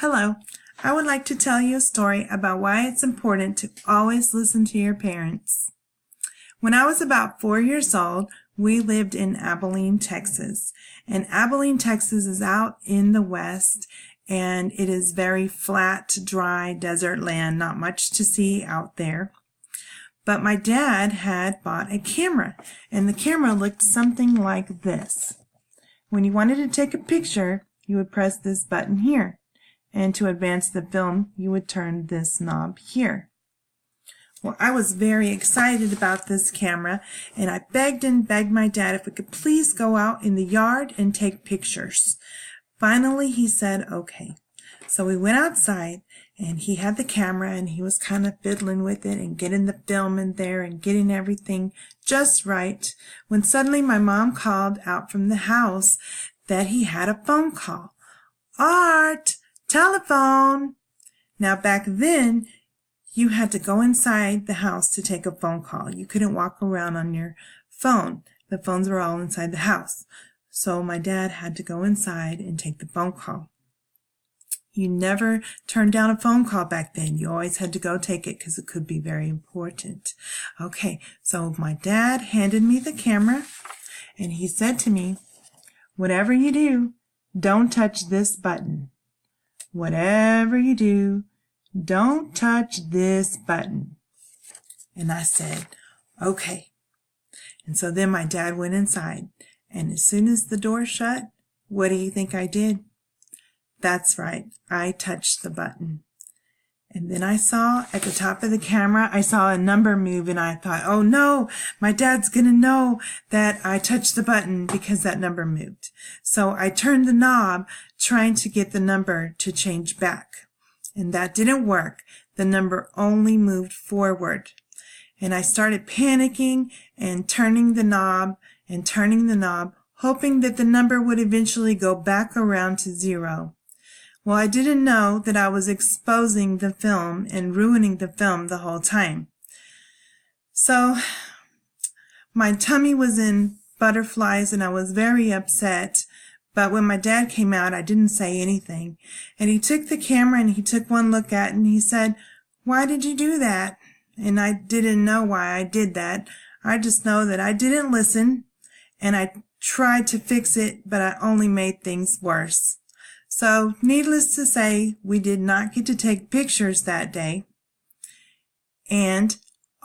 Hello, I would like to tell you a story about why it's important to always listen to your parents. When I was about 4 years old, we lived in Abilene, Texas. And Abilene, Texas is out in the west, and it is very flat, dry, desert land, not much to see out there. But my dad had bought a camera, and the camera looked something like this. When you wanted to take a picture, you would press this button here. And to advance the film, you would turn this knob here. Well, I was very excited about this camera, and I begged and begged my dad if we could please go out in the yard and take pictures. Finally, he said, okay. So we went outside, and he had the camera, and he was kind of fiddling with it and getting the film in there and getting everything just right, when suddenly my mom called out from the house that he had a phone call. Art! Telephone! Now back then, you had to go inside the house to take a phone call. You couldn't walk around on your phone. The phones were all inside the house. So my dad had to go inside and take the phone call. You never turned down a phone call back then. You always had to go take it because it could be very important. Okay, so my dad handed me the camera and he said to me, whatever you do, don't touch this button. Whatever you do, don't touch this button. And I said, okay. And so then my dad went inside. And as soon as the door shut, what do you think I did? That's right, I touched the button. And then I saw at the top of the camera, I saw a number move, and I thought, oh no, my dad's going to know that I touched the button because that number moved. So I turned the knob trying to get the number to change back. And that didn't work. The number only moved forward. And I started panicking and turning the knob, hoping that the number would eventually go back around to 0. Well, I didn't know that I was exposing the film and ruining the film the whole time. So my tummy was in butterflies and I was very upset. But when my dad came out, I didn't say anything. And he took the camera and he took one look at it and he said, why did you do that? And I didn't know why I did that. I just know that I didn't listen and I tried to fix it, but I only made things worse. So, needless to say, we did not get to take pictures that day. And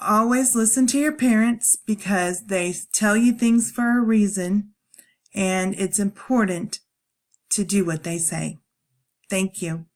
always listen to your parents because they tell you things for a reason, and it's important to do what they say. Thank you.